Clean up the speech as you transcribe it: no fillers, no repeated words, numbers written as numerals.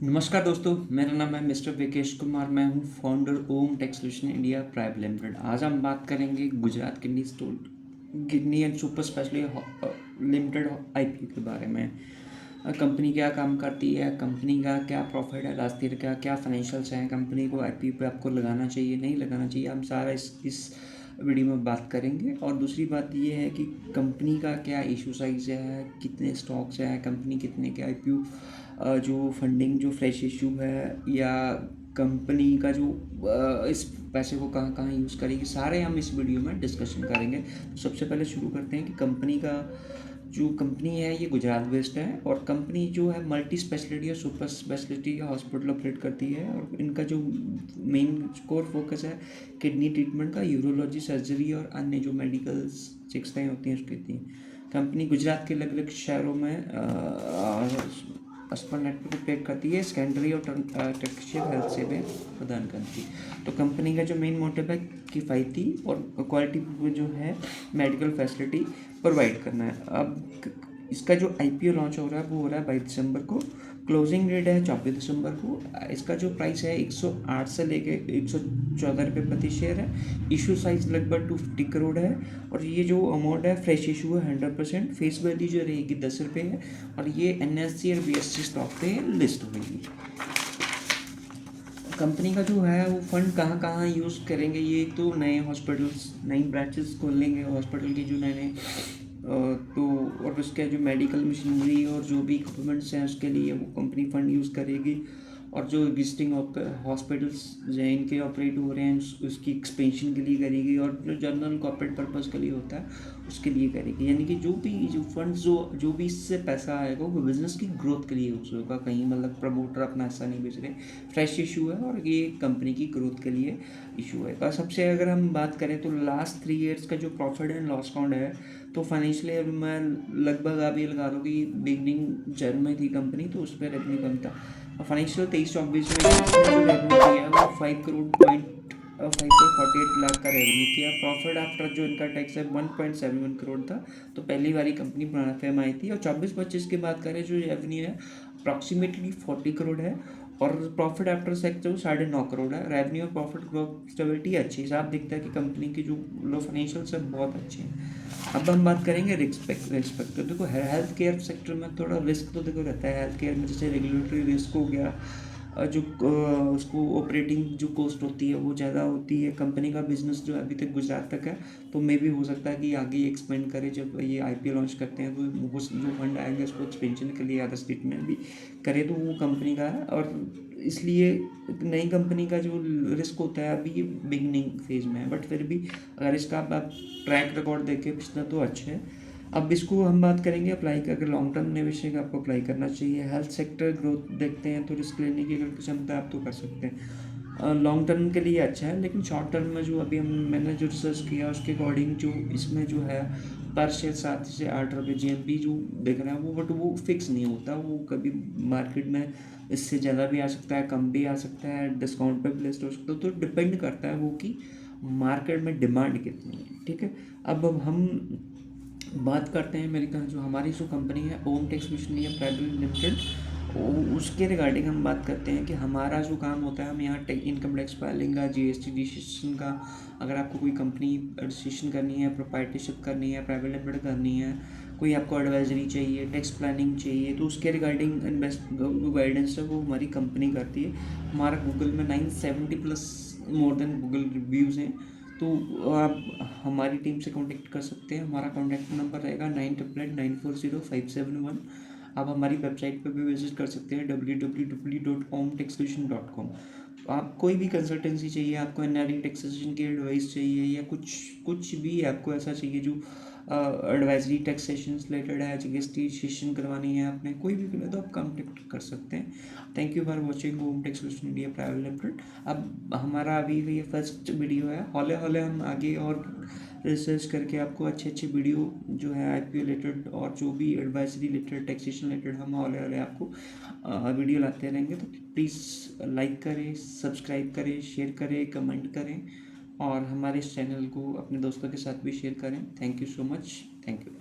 नमस्कार दोस्तों, मेरा नाम है मिस्टर विकेश कुमार। मैं हूँ founder Om tech solution India private limited. आज हम बात करेंगे Gujarat kidney stone kidney and super speciality limited IPO के बारे में। कंपनी क्या काम करती है, कंपनी का क्या प्रॉफिट है, लास्ट ईयर का क्या फाइनेंशियल्स हैं, कंपनी को आईपीओ पे आपको लगाना चाहिए नहीं लगाना चाहिए, हम सारा इस वीडियो में बात करेंगे। और दूसरी बात ये है कि कंपनी का क्या इशू साइज है, कितने स्टॉक्स हैं, कंपनी कितने के आईपीओ जो फंडिंग जो फ्रेश इशू है, या कंपनी का जो इस पैसे को कहाँ कहाँ यूज़ करेगी, सारे हम इस वीडियो में डिस्कशन करेंगे। तो सबसे पहले शुरू करते हैं कि कंपनी का जो कंपनी है ये गुजरात बेस्ड है, और कंपनी जो है मल्टी स्पेशलिटी और सुपर स्पेशलिटी का हॉस्पिटल ऑपरेट करती है। और इनका जो मेन कोर फोकस है किडनी ट्रीटमेंट का, यूरोलॉजी, सर्जरी और अन्य जो मेडिकल चिकित्साएँ होती हैं उसकी थी। कंपनी गुजरात के अलग अलग शहरों में अस्पताल नेटवर्क ऑपरेट करती है, सेकेंडरी और टर्शियरी हेल्थ सेवाएं प्रदान करती है। तो कंपनी का जो मेन मोटिव है किफ़ायती और क्वालिटी जो है मेडिकल फैसिलिटी प्रोवाइड करना है। अब इसका जो आईपीओ लॉन्च हो रहा है वो हो रहा है 22 दिसंबर को, क्लोजिंग डेट है 24 दिसंबर को। इसका जो प्राइस है 108 से लेके 114 रुपये प्रति शेयर है। इशू साइज लगभग 250 करोड़ है, और ये जो अमाउंट है फ्रेश इशू है 100%। फेस वैल्यू जो रहेगी 10 रुपये है, और ये एनएससी और बीएससी स्टॉक पे लिस्ट होगी। कंपनी का जो है वो फंड कहाँ कहाँ यूज़ करेंगे, ये एक तो नए हॉस्पिटल्स, नई ब्रांचेस खोलेंगे हॉस्पिटल की जो नए नए, तो और उसके जो मेडिकल मशीनरी और जो भी इक्विपमेंट्स हैं उसके लिए वो कंपनी फंड यूज़ करेगी। और जो एग्जिस्टिंग हॉस्पिटल्स जो इनके ऑपरेट हो रहे हैं उसकी एक्सपेंशन के लिए करेगी, और जो जनरल कॉर्पोरेट पर्पज़ के लिए होता है उसके लिए करेगी। यानी कि जो फंड्स जो भी इससे पैसा आएगा वो बिज़नेस की ग्रोथ के लिए यूज़ होगा। कहीं मतलब प्रमोटर अपना ऐसा नहीं बेच रहे, फ्रेश इशू है और ये कंपनी की ग्रोथ के लिए इशू है। और सबसे अगर हम बात करें तो लास्ट 3 ईयर्स का जो प्रॉफिट एंड लॉस अकाउंट है, तो फाइनेंशियल ईयर में लगभग आप ये लगा लो कि बिगनिंग जन में थी कंपनी तो उस पर रेवेन्यू कम था। फाइनेंशियल 23-24 में इसने जो रेवेन्यू किया है वो 5.48 लाख का रेवेन्यू किया। प्रॉफिट आफ्टर जो इनका टैक्स है 1.71 करोड़ था, तो पहली बारी कंपनी मुनाफे में आई थी। और 24-25 की बात करें जो रेवेन्यू है अप्रॉक्सीमेटली 40 करोड़ है, और प्रॉफिट आफ्टर टैक्स जो 9.5 करोड़ है। रेवेन्यू और प्रॉफिट ग्रोथ स्टेबिलिटी अच्छी है, साफ दिखता है कि कंपनी की जो लो फाइनेंशियल सब बहुत अच्छे हैं। अब हम बात करेंगे रिस्क। तो देखो हेल्थ केयर सेक्टर में थोड़ा रिस्क तो देखो रहता है। हेल्थ केयर में जैसे रेगुलेटरी रिस्क हो गया, जो उसको ऑपरेटिंग जो कॉस्ट होती है वो ज़्यादा होती है। कंपनी का बिजनेस जो अभी तक गुजरात तक है, तो मे भी हो सकता है कि आगे एक्सपेंड करे। जब ये आईपीओ लॉन्च करते हैं तो वो जो फंड आएंगे उसको एक्सपेंशन के लिए अदर स्टेट में भी करे, तो वो कंपनी का है। और इसलिए नई कंपनी का जो रिस्क होता है अभी बिगनिंग फेज में है, बट फिर भी अगर इसका आप ट्रैक रिकॉर्ड देखें पिछला तो अच्छे है। अब इसको हम बात करेंगे अप्लाई का, अगर लॉन्ग टर्म निवेश का आपको अप्लाई करना चाहिए। हेल्थ सेक्टर ग्रोथ देखते हैं तो रिस्क लेने की अगर क्षमता आप तो कर सकते हैं, लॉन्ग टर्म के लिए अच्छा है। लेकिन शॉर्ट टर्म में जो अभी मैंने जो रिसर्च किया उसके अकॉर्डिंग जो इसमें जो है पर शेयर 7 से 8 रुपये जीएमपी जो देख रहे हैं वो, बट वो फिक्स नहीं होता। वो कभी मार्केट में इससे ज़्यादा भी आ सकता है, कम भी आ सकता है, डिस्काउंट पे भी लिस्ट हो सकता है। तो डिपेंड करता है वो कि मार्केट में डिमांड कितनी है। ठीक है, अब हम बात करते हैं मेरी जो हमारी जो कंपनी है Om tech solution India private limited, उसके रिगार्डिंग हम बात करते हैं कि हमारा जो काम होता है, हम यहाँ इनकम टैक्स फाइलिंग का, जीएसटी रजिस्ट्रेशन का, अगर आपको कोई कंपनी रजिस्ट्रेशन करनी है, प्रोप्राइटरशिप करनी है, प्राइवेट लिमिटेड करनी है, कोई आपको एडवाइजरी चाहिए, टैक्स प्लानिंग चाहिए, तो उसके रिगार्डिंग गाइडेंस है वो हमारी कंपनी करती है। हमारा गूगल में 970+ मोर देन गूगल रिव्यूज़ हैं। तो आप हमारी टीम से कांटेक्ट कर सकते हैं। हमारा कांटेक्ट नंबर रहेगा 98894057 आप हमारी वेबसाइट पर भी विजिट कर सकते हैं www.omtechsolution.com। आप कोई भी कंसल्टेंसी चाहिए, आपको एनआरई टैक्सेशन की एडवाइस चाहिए, या कुछ भी आपको ऐसा चाहिए जो एडवाइजरी टैक्सेशन रिलेटेड है, जीएसटी रजिस्ट्रेशन करवानी है आपने, कोई भी तो आप कांटेक्ट कर सकते हैं। Thank you for watching home tech solution India private limited. अब हमारा अभी ये फर्स्ट वीडियो है, हौले हौले हम आगे और रिसर्च करके आपको अच्छे अच्छे वीडियो जो है आईपीओ रिलेटेड और जो भी एडवाइजरी रिलेटेड, टैक्सेशन रिलेटेड, हम हौले हौले आपको वीडियो लाते रहेंगे। तो प्लीज़ लाइक करें, सब्सक्राइब करें, शेयर करें, कमेंट करें, और हमारे इस चैनल को अपने दोस्तों के साथ भी शेयर करें। Thank you so much. Thank you.